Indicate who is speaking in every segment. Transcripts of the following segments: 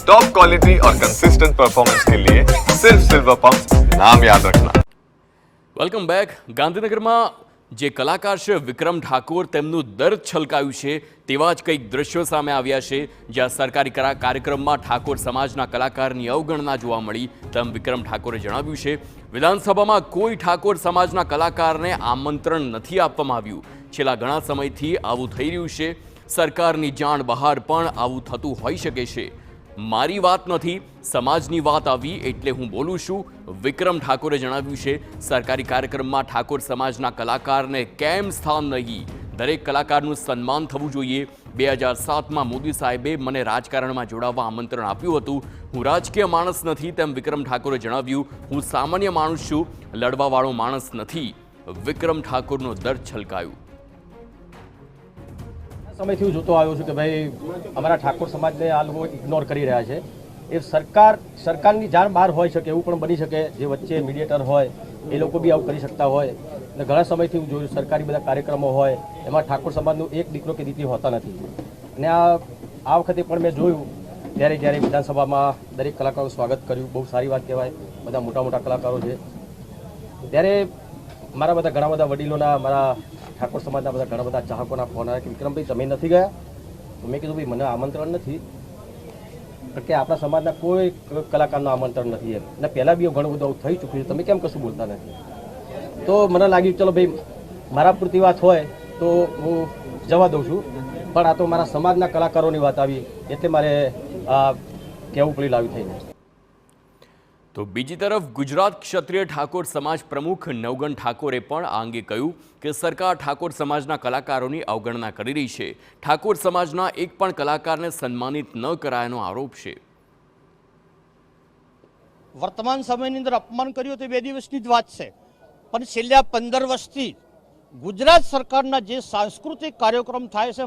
Speaker 1: Top quality और consistent performance के लिए सिर्फ सिल्वर पंप नाम याद रखना।
Speaker 2: Welcome back. ગાંધીનગરમાં જે કલાકાર છે વિક્રમ ઠાકોર, તેમનું દર્દ છલકાયું છે તેવા જ કંઈક દ્રશ્યો સામે આવ્યા છે, જ્યાં સરકારી કાર્યક્રમમાં ઠાકોર સમાજના કલાકારની અવગણના જોવા મળી તેમ વિક્રમ ઠાકોરે જણાવ્યું છે। વિધાનસભામાં કોઈ ઠાકોર સમાજના કલાકારને આમંત્રણ નથી આપવામાં આવ્યું। છેલ્લા ઘણા સમયથી આવું થઈ રહ્યું છે। સરકારની જાણ બહાર પણ આવું થતું હોઈ શકે છે। મારી વાત નથી, સમાજની વાત આવી એટલે હું બોલું છું, વિક્રમ ઠાકોરે જણાવ્યું છે। સરકારી કાર્યક્રમમાં ઠાકોર સમાજના કલાકારને કેમ સ્થાન નહીં? દરેક કલાકારનું સન્માન થવું જોઈએ। 2007માં મોદી સાહેબે મને રાજકારણમાં જોડાવા આમંત્રણ આપ્યું હતું। હું રાજકીય માણસ નથી તેમ વિક્રમ ઠાકોરે જણાવ્યું। હું સામાન્ય માણસ છું, લડવાવાળો માણસ નથી। વિક્રમ ઠાકોરનો દર્દ છલકાયું।
Speaker 3: સમયથી હું જોતો આવ્યો છું કે ભાઈ અમારા ઠાકોર સમાજને આ લોકો ઇગ્નોર કરી રહ્યા છે। એ સરકારની જાણ બહાર હોઈ શકે, એવું પણ બની શકે, જે વચ્ચે મીડિયેટર હોય એ લોકો બી આવું કરી શકતા હોય। અને ઘણા સમયથી હું જોયું સરકારી બધા કાર્યક્રમો હોય એમાં ઠાકોર સમાજનું એક દીકરો કે દીકરી હોતા નથી। અને આ વખતે પણ મેં જોયું જ્યારે વિધાનસભામાં દરેક કલાકારોનું સ્વાગત કર્યું, બહુ સારી વાત કહેવાય। બધા મોટા કલાકારો છે, ત્યારે મારા બધા ઘણા બધા વડીલોના, મારા ઠાકોર સમાજના બધા ઘણા બધા ચાહકોના ફોન આવ્યા કે વિક્રમભાઈ તમે નથી ગયા? તો મેં કીધું ભાઈ મને આમંત્રણ નથી, કારણ કે આપણા સમાજના કોઈ કલાકારનું આમંત્રણ નથી એમ, અને પહેલાં બી ઘણું બધું થઈ ચૂક્યું છે, તમે કેમ કશું બોલતા નથી? તો મને લાગ્યું ચલો ભાઈ મારા પૂરતી વાત હોય તો હું જવા દઉં છું, પણ આ તો મારા સમાજના કલાકારોની વાત આવી એટલે મારે કહેવું પડી લાવ્યું થઈને।
Speaker 2: તો બીજી તરફ ગુજરાત ક્ષત્રિય ઠાકોર સમાજ પ્રમુખ નવગણ ઠાકોરે પણ આ અંગે કહ્યું કે સરકાર ઠાકોર સમાજના કલાકારોની અવગણના કરી રહી છે। ઠાકોર સમાજના એક પણ કલાકારને સન્માનિત ન કરાયાનો આરોપ છે।
Speaker 4: વર્તમાન સમયની અંદર અપમાન કર્યું તો 2 દિવસની જ વાત છે, પણ છેલ્લા 15 વર્ષથી ગુજરાત સરકારના જે સાંસ્કૃતિક કાર્યક્રમ થાય છે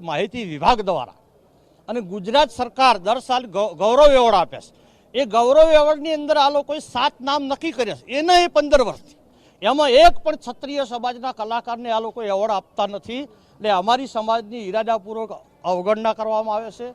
Speaker 4: માહિતી વિભાગ દ્વારા, અને ગુજરાત સરકાર દર સાલ ગૌરવ એવોર્ડ આપે છે। એ ગૌરવ એવોર્ડની અંદર આ લોકોએ 7 નામ નક્કી કર્યા છે, એના એ 15 વર્ષથી એમાં એક પણ ક્ષત્રિય સમાજના કલાકારને આ લોકો એવોર્ડ આપતા નથી। એટલે અમારી સમાજની ઇરાદાપૂર્વક અવગણના કરવામાં આવે છે।